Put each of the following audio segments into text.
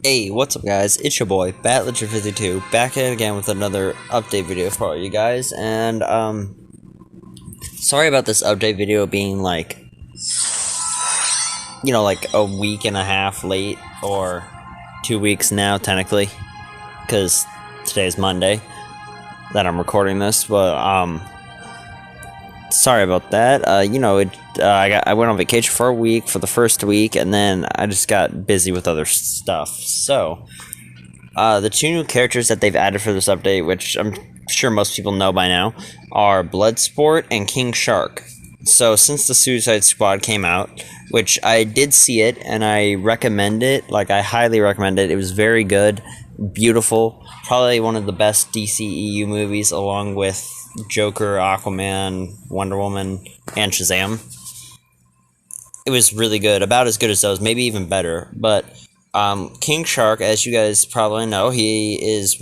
Hey, what's up guys? It's your boy, BatLegend52, back at it again with another update video for all you guys, and, sorry about this update video being like a week and a half late, or 2 weeks now, technically, because today's Monday that I'm recording this, but, sorry about that. I went on vacation for a week, for the first week, and then I just got busy with other stuff. So, the two new characters that they've added for this update, which I'm sure most people know by now, are Bloodsport and King Shark. So, since the Suicide Squad came out, which I did see it, and I recommend it, I highly recommend it. It was very good, beautiful, probably one of the best DCEU movies, along with Joker, Aquaman, Wonder Woman, and Shazam. It was really good, about as good as those, maybe even better. But King Shark, as you guys probably know, he is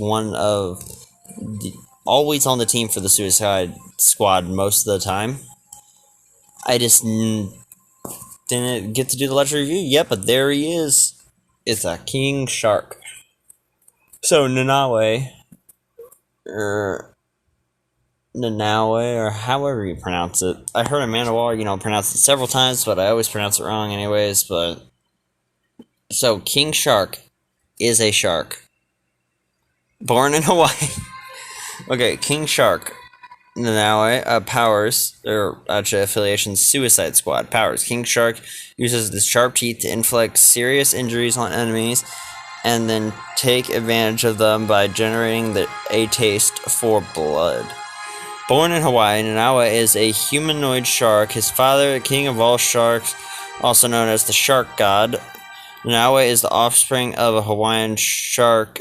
always on the team for the Suicide Squad most of the time. I just didn't get to do the legendary review yet, but there he is. It's a King Shark. So Nanaue, or however you pronounce it. I heard Amanda Waller, pronounce it several times, but I always pronounce it wrong anyways, So, King Shark is a shark. Born in Hawaii. Okay, King Shark. Nanaue, powers, or actually affiliation, Suicide Squad. Powers. King Shark uses the sharp teeth to inflict serious injuries on enemies, and then take advantage of them by generating a taste for blood. Born in Hawaii, Nanaue is a humanoid shark. His father, the king of all sharks, also known as the shark god. Nanaue is the offspring of a Hawaiian shark,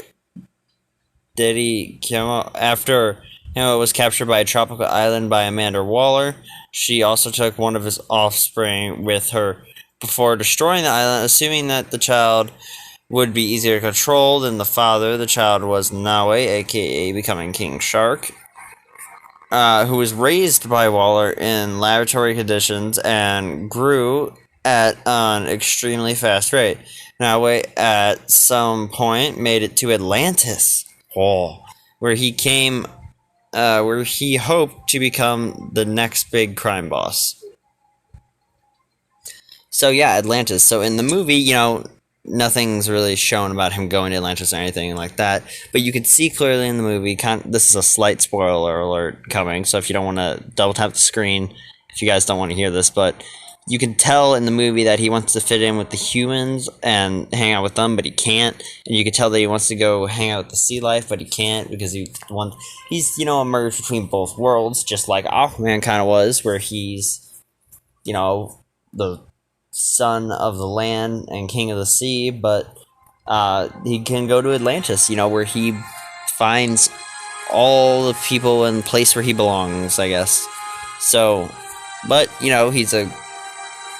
Didi Kemo. After it was captured by a tropical island by Amanda Waller, she also took one of his offspring with her before destroying the island, assuming that the child would be easier to control than the father. The child was Nanaue, aka becoming King Shark, who was raised by Waller in laboratory conditions and grew at an extremely fast rate. Nanaue at some point made it to Atlantis, where he hoped to become the next big crime boss. So yeah, Atlantis. So in the movie, nothing's really shown about him going to Atlantis or anything like that, but you can see clearly in the movie, this is a slight spoiler alert coming, so if you don't want to double tap the screen, if you guys don't want to hear this, but you can tell in the movie that he wants to fit in with the humans and hang out with them, but he can't, and you can tell that he wants to go hang out with the sea life, but he can't, because he's a merge between both worlds, just like Aquaman kind of was, where he's, the son of the land and king of the sea, but he can go to Atlantis, where he finds all the people and place where he belongs, I guess. So, but, he's a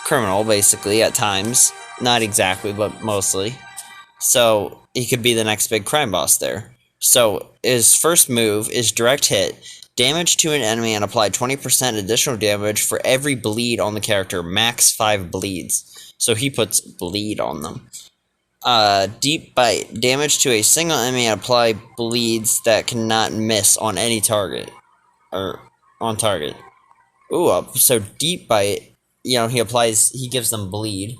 criminal, basically, at times. Not exactly, but mostly. So, he could be the next big crime boss there. So, his first move is direct hit. Damage to an enemy and apply 20% additional damage for every bleed on the character. Max 5 bleeds. So he puts bleed on them. Deep Bite. Damage to a single enemy and apply bleeds that cannot miss on any target. Or on target. Ooh, so Deep Bite, he gives them bleed.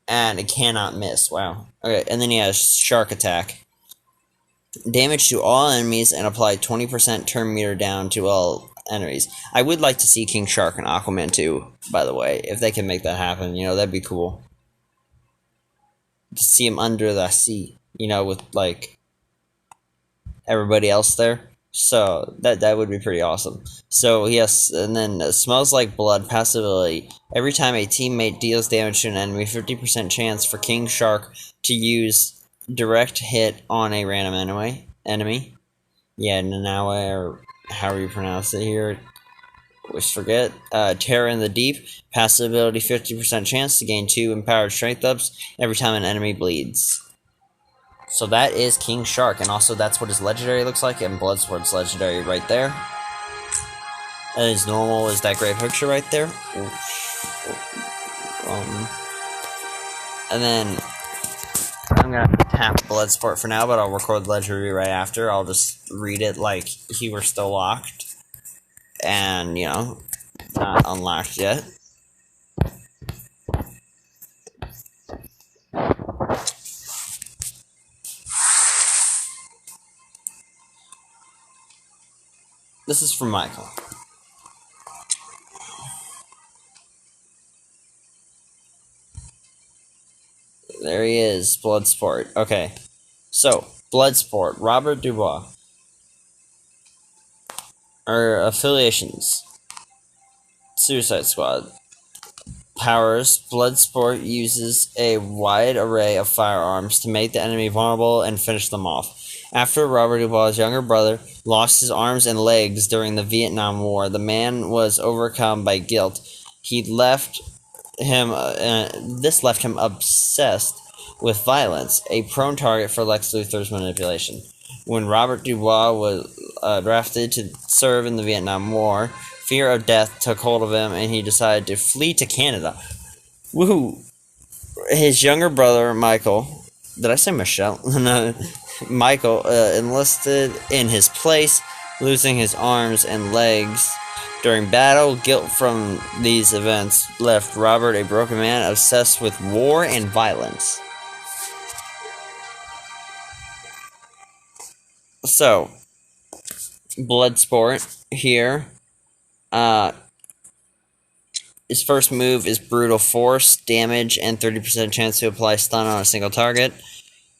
And it cannot miss. Wow. Okay, and then he has Shark Attack. Damage to all enemies and apply 20% turn meter down to all enemies. I would like to see King Shark and Aquaman too, by the way. If they can make that happen, that'd be cool. To see him under the sea, with, everybody else there. So, that would be pretty awesome. So, yes, and then Smells Like Blood, passive ability. Every time a teammate deals damage to an enemy, 50% chance for King Shark to use direct hit on a random enemy. Yeah, Nanaue, or however you pronounce it here. Always forget. Terror in the Deep. Passive ability, 50% chance to gain 2 empowered strength ups every time an enemy bleeds. So that is King Shark, and also that's what his legendary looks like, and Bloodsport's legendary right there. And his normal is that great picture right there. And then I'm gonna half Bloodsport for now, but I'll record the legendary right after. I'll just read it like he were still locked. And, you know, not unlocked yet. This is from Michael. There he is, Bloodsport. Okay, so, Bloodsport, Robert Dubois. Affiliations. Suicide Squad. Powers. Bloodsport uses a wide array of firearms to make the enemy vulnerable and finish them off. After Robert Dubois' younger brother lost his arms and legs during the Vietnam War, the man was overcome by guilt. This left him obsessed with violence, a prone target for Lex Luthor's manipulation. When Robert Dubois was drafted to serve in the Vietnam War, fear of death took hold of him, and he decided to flee to Canada. Woohoo! His younger brother, Michael... Did I say Michelle? No. Michael enlisted in his place, losing his arms and legs during battle. Guilt from these events left Robert a broken man, obsessed with war and violence. So, Bloodsport here. His first move is Brutal Force, damage, and 30% chance to apply stun on a single target.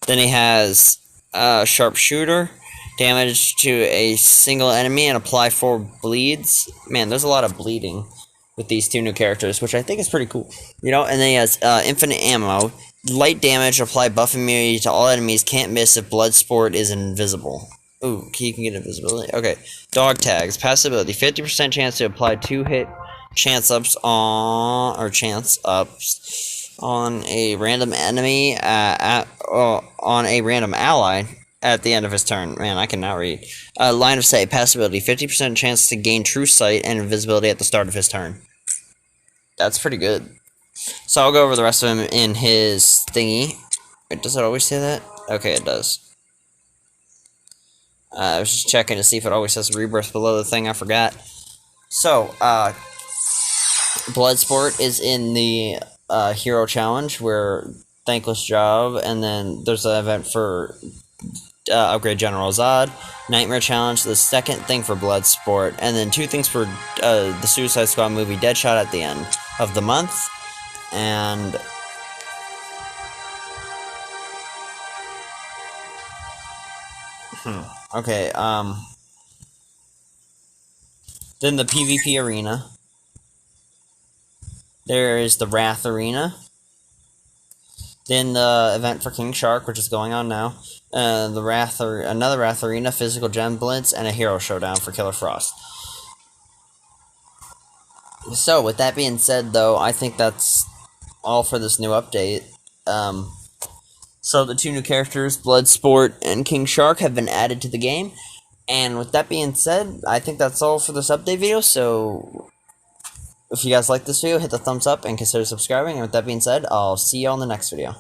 Then he has Sharpshooter, damage to a single enemy and apply 4 bleeds. Man, there's a lot of bleeding with these 2 new characters, which I think is pretty cool. You know, and then he has Infinite Ammo, light damage, apply buff immunity to all enemies, can't miss if Bloodsport is invisible. Ooh, he can get invisibility. Okay, Dog Tags, passive ability, 50% chance to apply 2 hit chance ups on a random enemy on a random ally at the end of his turn. Man, I cannot read. Line of sight, passive ability, 50% chance to gain true sight and invisibility at the start of his turn. That's pretty good. So I'll go over the rest of him in his thingy. Wait, does it always say that? Okay, it does. I was just checking to see if it always says Rebirth below the thing. I forgot. So, Bloodsport is in the Hero Challenge, where Thankless Job, and then there's an event for Upgrade General Zod, Nightmare Challenge, the second thing for Bloodsport, and then 2 things for the Suicide Squad movie Deadshot at the end of the month, and... Okay, then the PvP Arena. There is the Wrath Arena. Then the event for King Shark, which is going on now. Another Wrath Arena, Physical Gem Blitz, and a Hero Showdown for Killer Frost. So, with that being said, though, I think that's all for this new update. So the 2 new characters, Bloodsport and King Shark, have been added to the game. And with that being said, I think that's all for this update video. So if you guys like this video, hit the thumbs up and consider subscribing. And with that being said, I'll see you on the next video.